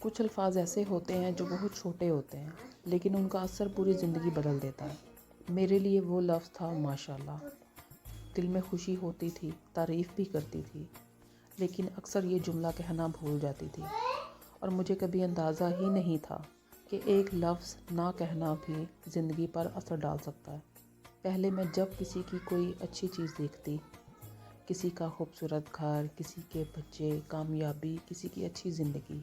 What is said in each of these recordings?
کچھ الفاظ ایسے ہوتے ہیں جو بہت چھوٹے ہوتے ہیں لیکن ان کا اثر پوری زندگی بدل دیتا ہے۔ میرے لیے وہ لفظ تھا ماشاءاللہ۔ دل میں خوشی ہوتی تھی، تعریف بھی کرتی تھی، لیکن اکثر یہ جملہ کہنا بھول جاتی تھی، اور مجھے کبھی اندازہ ہی نہیں تھا کہ ایک لفظ نہ کہنا بھی زندگی پر اثر ڈال سکتا ہے۔ پہلے میں جب کسی کی کوئی اچھی چیز دیکھتی، کسی کا خوبصورت گھر، کسی کے بچے، کامیابی، کسی کی اچھی زندگی،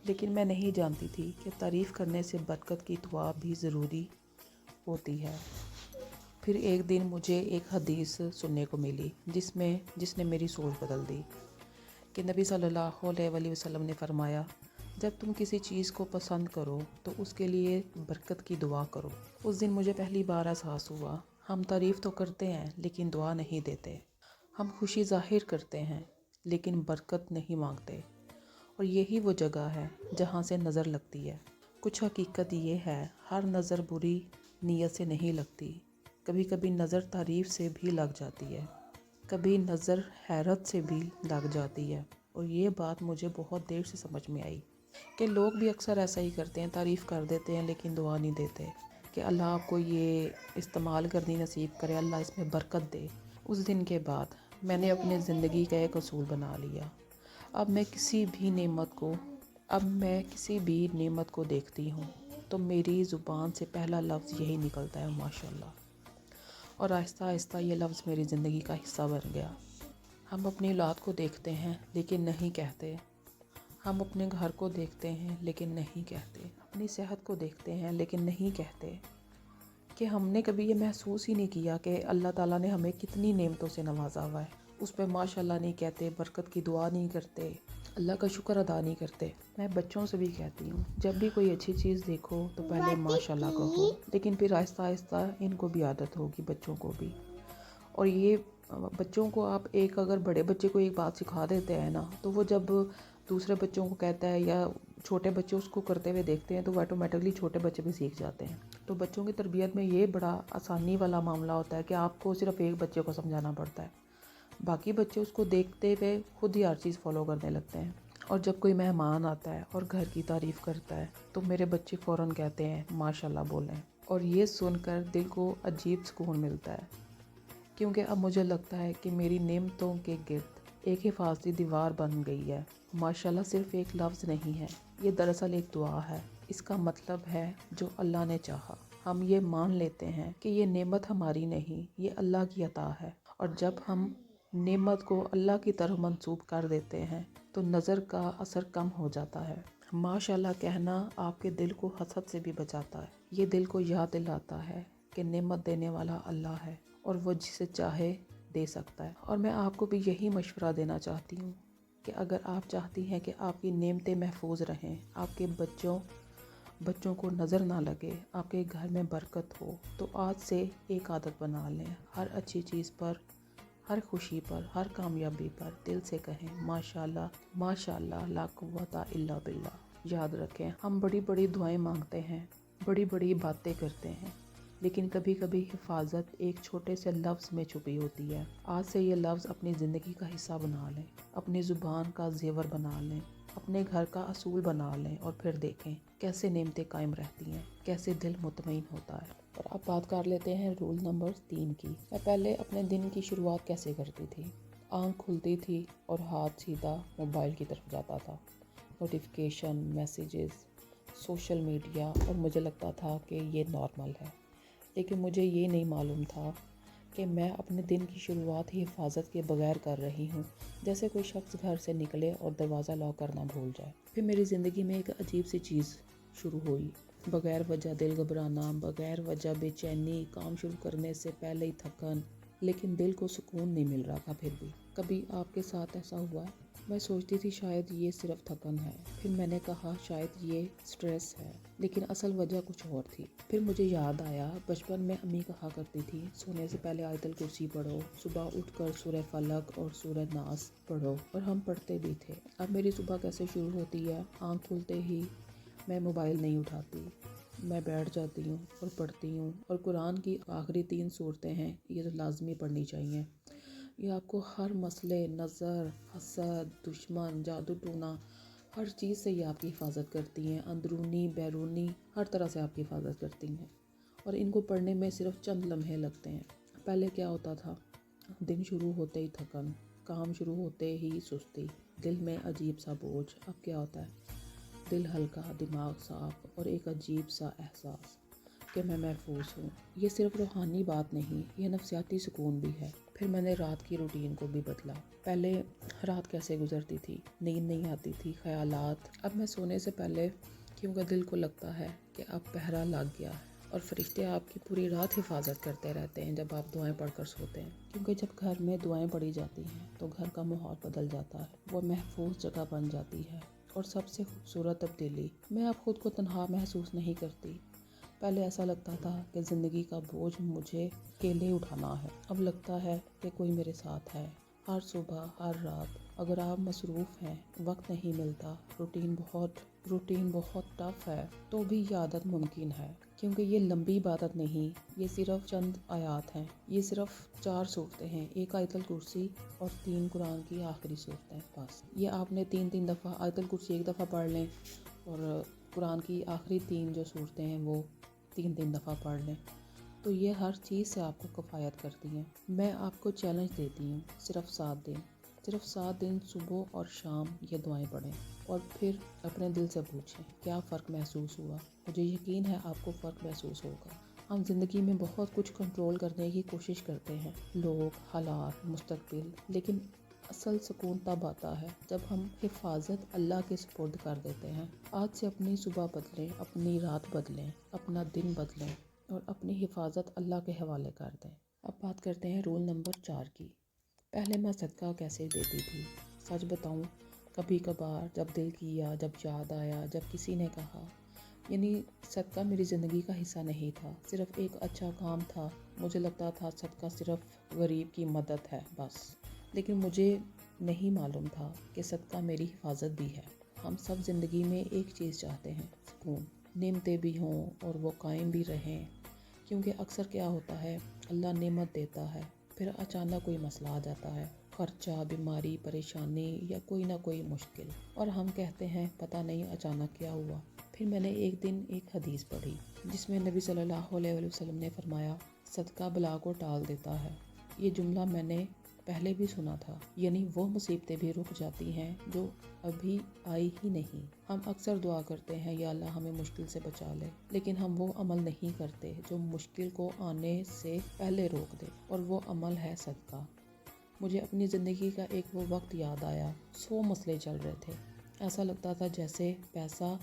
لیکن میں نہیں جانتی تھی کہ تعریف کرنے سے برکت کی دعا بھی ضروری ہوتی ہے۔ پھر ایک دن مجھے ایک حدیث سننے کو ملی جس نے میری سوچ بدل دی، کہ نبی صلی اللہ علیہ وآلہ وسلم نے فرمایا، جب تم کسی چیز کو پسند کرو تو اس کے لیے برکت کی دعا کرو۔ اس دن مجھے پہلی بار احساس ہوا، ہم تعریف تو کرتے ہیں لیکن دعا نہیں دیتے۔ ہم خوشی ظاہر کرتے ہیں لیکن برکت نہیں مانگتے، اور یہی وہ جگہ ہے جہاں سے نظر لگتی ہے۔ کچھ حقیقت یہ ہے، ہر نظر بری نیت سے نہیں لگتی۔ کبھی کبھی نظر تعریف سے بھی لگ جاتی ہے، کبھی نظر حیرت سے بھی لگ جاتی ہے۔ اور یہ بات مجھے بہت دیر سے سمجھ میں آئی کہ لوگ بھی اکثر ایسا ہی کرتے ہیں، تعریف کر دیتے ہیں لیکن دعا نہیں دیتے کہ اللہ آپ کو یہ استعمال کرنی نصیب کرے، اللہ اس میں برکت دے۔ اس دن کے بعد میں نے اپنے زندگی کا ایک اصول بنا لیا، اب میں کسی بھی نعمت کو دیکھتی ہوں تو میری زبان سے پہلا لفظ یہی نکلتا ہے، ماشاءاللہ۔ اور آہستہ آہستہ یہ لفظ میری زندگی کا حصہ بن گیا۔ ہم اپنی اولاد کو دیکھتے ہیں لیکن نہیں کہتے، ہم اپنے گھر کو دیکھتے ہیں لیکن نہیں کہتے، اپنی صحت کو دیکھتے ہیں لیکن نہیں کہتے کہ ہم نے کبھی یہ محسوس ہی نہیں کیا کہ اللہ تعالیٰ نے ہمیں کتنی نعمتوں سے نوازا ہوا ہے۔ اس پہ ماشاءاللہ نہیں کہتے، برکت کی دعا نہیں کرتے، اللہ کا شکر ادا نہیں کرتے۔ میں بچوں سے بھی کہتی ہوں، جب بھی کوئی اچھی چیز دیکھو تو پہلے ماشاءاللہ کہو، لیکن پھر آہستہ آہستہ ان کو بھی عادت ہوگی، بچوں کو بھی۔ اور یہ بچوں کو آپ اگر بڑے بچے کو ایک بات سکھا دیتے ہیں نا، تو وہ جب دوسرے بچوں کو کہتا ہے یا چھوٹے بچے اس کو کرتے ہوئے دیکھتے ہیں تو وہ آٹومیٹکلی چھوٹے بچے بھی سیکھ جاتے ہیں۔ تو بچوں کی تربیت میں یہ بڑا آسانی والا معاملہ ہوتا ہے کہ آپ کو صرف ایک بچے کو سمجھانا پڑتا ہے، باقی بچے اس کو دیکھتے ہوئے خود ہی ہر چیز فالو کرنے لگتے ہیں۔ اور جب کوئی مہمان آتا ہے اور گھر کی تعریف کرتا ہے تو میرے بچے فوراً کہتے ہیں ماشاءاللہ بولیں، اور یہ سن کر دل کو عجیب سکون ملتا ہے، کیونکہ اب مجھے لگتا ہے کہ میری نعمتوں کے گرد ایک حفاظتی دیوار بن گئی ہے۔ ماشاءاللہ صرف ایک لفظ نہیں ہے، یہ دراصل ایک دعا ہے۔ اس کا مطلب ہے جو اللہ نے چاہا۔ ہم یہ مان لیتے ہیں کہ یہ نعمت ہماری نہیں، یہ اللہ کی عطا ہے، اور جب ہم نعمت کو اللہ کی طرف منسوب کر دیتے ہیں تو نظر کا اثر کم ہو جاتا ہے۔ ماشاءاللہ کہنا آپ کے دل کو حسد سے بھی بچاتا ہے۔ یہ دل کو یاد دلاتا ہے کہ نعمت دینے والا اللہ ہے اور وہ جسے چاہے دے سکتا ہے۔ اور میں آپ کو بھی یہی مشورہ دینا چاہتی ہوں کہ اگر آپ چاہتی ہیں کہ آپ کی نعمتیں محفوظ رہیں، آپ کے بچوں کو نظر نہ لگے، آپ کے گھر میں برکت ہو، تو آج سے ایک عادت بنا لیں، ہر اچھی چیز پر، ہر خوشی پر، ہر کامیابی پر دل سے کہیں ماشاءاللہ، ماشاءاللہ، لا قوت الا باللہ۔ یاد رکھیں، ہم بڑی بڑی دعائیں مانگتے ہیں، بڑی بڑی باتیں کرتے ہیں، لیکن کبھی کبھی حفاظت ایک چھوٹے سے لفظ میں چھپی ہوتی ہے۔ آج سے یہ لفظ اپنی زندگی کا حصہ بنا لیں، اپنی زبان کا زیور بنا لیں، اپنے گھر کا اصول بنا لیں، اور پھر دیکھیں کیسے نعمتیں قائم رہتی ہیں، کیسے دل مطمئن ہوتا ہے۔ اور اب بات کر لیتے ہیں رول نمبر 3 کی۔ میں پہلے اپنے دن کی شروعات کیسے کرتی تھی؟ آنکھ کھلتی تھی اور ہاتھ سیدھا موبائل کی طرف جاتا تھا، نوٹیفیکیشن، میسیجز، سوشل میڈیا، اور مجھے لگتا تھا کہ یہ نارمل ہے، لیکن مجھے یہ نہیں معلوم تھا کہ میں اپنے دن کی شروعات ہی حفاظت کے بغیر کر رہی ہوں، جیسے کوئی شخص گھر سے نکلے اور دروازہ لاک کرنا بھول جائے۔ پھر میری زندگی میں ایک عجیب سی چیز شروع ہوئی، بغیر وجہ دل گھبرانا، بغیر وجہ بے چینی، کام شروع کرنے سے پہلے ہی تھکن، لیکن دل کو سکون نہیں مل رہا تھا۔ پھر بھی کبھی آپ کے ساتھ ایسا ہوا ہے؟ میں سوچتی تھی شاید یہ صرف تھکن ہے، پھر میں نے کہا شاید یہ سٹریس ہے، لیکن اصل وجہ کچھ اور تھی۔ پھر مجھے یاد آیا، بچپن میں امی کہا کرتی تھی سونے سے پہلے آیت الکرسی پڑھو، صبح اٹھ کر سورہ فلق اور سورہ ناس پڑھو، اور ہم پڑھتے بھی تھے۔ اب میری صبح کیسے شروع ہوتی ہے؟ آنکھ کھلتے ہی میں موبائل نہیں اٹھاتی، میں بیٹھ جاتی ہوں اور پڑھتی ہوں، اور قرآن کی آخری 3 سورتیں ہیں، یہ تو لازمی پڑھنی چاہیے۔ یہ آپ کو ہر مسئلے، نظر، حسد، دشمن، جادو ٹونا، ہر چیز سے یہ آپ کی حفاظت کرتی ہیں، اندرونی بیرونی ہر طرح سے آپ کی حفاظت کرتی ہیں، اور ان کو پڑھنے میں صرف چند لمحے لگتے ہیں۔ پہلے کیا ہوتا تھا، دن شروع ہوتے ہی تھکن، کام شروع ہوتے ہی سستی، دل میں عجیب سا بوجھ۔ اب کیا ہوتا ہے، دل ہلکا، دماغ صاف، اور ایک عجیب سا احساس کہ میں محفوظ ہوں۔ یہ صرف روحانی بات نہیں، یہ نفسیاتی سکون بھی ہے۔ پھر میں نے رات کی روٹین کو بھی بدلا۔ پہلے رات کیسے گزرتی تھی، نیند نہیں آتی تھی، خیالات۔ اب میں سونے سے پہلے، کیونکہ دل کو لگتا ہے کہ اب پہرا لگ گیا ہے اور فرشتے آپ کی پوری رات حفاظت کرتے رہتے ہیں جب آپ دعائیں پڑھ کر سوتے ہیں، کیونکہ جب گھر میں دعائیں پڑھی جاتی ہیں تو گھر کا ماحول بدل جاتا ہے، وہ محفوظ جگہ بن جاتی ہے۔ اور سب سے خوبصورت تبدیلی، میں اب خود کو تنہا محسوس نہیں کرتی۔ پہلے ایسا لگتا تھا کہ زندگی کا بوجھ مجھے اکیلے اٹھانا ہے، اب لگتا ہے کہ کوئی میرے ساتھ ہے۔ ہر صبح، ہر رات، اگر آپ مصروف ہیں، وقت نہیں ملتا، روٹین بہت ٹف ہے، تو بھی یہ عادت ممکن ہے، کیونکہ یہ لمبی عبادت نہیں، یہ صرف چند آیات ہیں، یہ صرف 4 صورتیں ہیں، 1 آیت الکرسی اور 3 قرآن کی آخری صورتیں، بس۔ یہ آپ نے 3 دفعہ آیت الکرسی 1 دفعہ پڑھ لیں، اور قرآن کی آخری 3 جو صورتیں ہیں وہ 3 دفعہ پڑھ لیں، تو یہ ہر چیز سے آپ کو کفایت کرتی ہیں۔ میں آپ کو چیلنج دیتی ہوں، صرف 7 دن صبح اور شام یہ دعائیں پڑھیں، اور پھر اپنے دل سے پوچھیں کیا فرق محسوس ہوا۔ مجھے یقین ہے آپ کو فرق محسوس ہوگا۔ ہم زندگی میں بہت کچھ کنٹرول کرنے کی کوشش کرتے ہیں، لوگ، حالات، مستقبل، لیکن اصل سکون تب آتا ہے جب ہم حفاظت اللہ کے سپرد کر دیتے ہیں۔ آج سے اپنی صبح بدلیں، اپنی رات بدلیں، اپنا دن بدلیں، اور اپنی حفاظت اللہ کے حوالے کر دیں۔ اب بات کرتے ہیں رول نمبر 4 کی۔ پہلے میں صدقہ کیسے دیتی تھی؟ سچ بتاؤں، کبھی کبھار، جب دل کیا، جب یاد آیا، جب کسی نے کہا۔ یعنی صدقہ میری زندگی کا حصہ نہیں تھا، صرف ایک اچھا کام تھا۔ مجھے لگتا تھا صدقہ صرف غریب کی مدد ہے بس، لیکن مجھے نہیں معلوم تھا کہ صدقہ میری حفاظت بھی ہے۔ ہم سب زندگی میں ایک چیز چاہتے ہیں، سکون، نعمتیں بھی ہوں اور وہ قائم بھی رہیں، کیونکہ اکثر کیا ہوتا ہے، اللہ نعمت دیتا ہے، پھر اچانک کوئی مسئلہ آ جاتا ہے، خرچہ، بیماری، پریشانی یا کوئی نہ کوئی مشکل، اور ہم کہتے ہیں پتہ نہیں اچانک کیا ہوا۔ پھر میں نے ایک دن ایک حدیث پڑھی جس میں نبی صلی اللہ علیہ وسلم نے فرمایا، صدقہ بلا کو ٹال دیتا ہے۔ یہ جملہ میں نے پہلے بھی سنا تھا، یعنی وہ مصیبتیں بھی رک جاتی ہیں جو ابھی آئی ہی نہیں۔ ہم اکثر دعا کرتے ہیں یا اللہ ہمیں مشکل سے بچا لے، لیکن ہم وہ عمل نہیں کرتے جو مشکل کو آنے سے پہلے روک دے، اور وہ عمل ہے صدقہ۔ مجھے اپنی زندگی کا ایک وہ وقت یاد آیا، 100 مسئلے چل رہے تھے، ایسا لگتا تھا جیسے پیسہ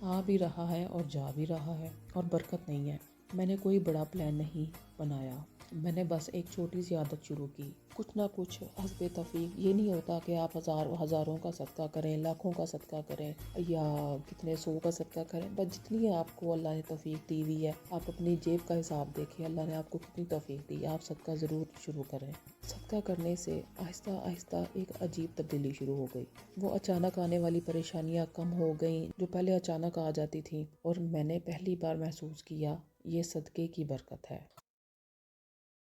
آ بھی رہا ہے اور جا بھی رہا ہے اور برکت نہیں ہے۔ میں نے کوئی بڑا پلان نہیں بنایا، میں نے بس ایک چھوٹی سی عادت شروع کی، کچھ نہ کچھ حسب توفیق۔ یہ نہیں ہوتا کہ آپ ہزاروں کا صدقہ کریں، لاکھوں کا صدقہ کریں، یا کتنے 100 کا صدقہ کریں، بس جتنی آپ کو اللہ نے توفیق دی ہوئی ہے۔ آپ اپنی جیب کا حساب دیکھیں، اللہ نے آپ کو کتنی توفیق دی، آپ صدقہ ضرور شروع کریں۔ صدقہ کرنے سے آہستہ آہستہ ایک عجیب تبدیلی شروع ہو گئی۔ وہ اچانک آنے والی پریشانیاں کم ہو گئیں جو پہلے اچانک آ جاتی تھیں، اور میں نے پہلی بار محسوس کیا یہ صدقے کی برکت ہے۔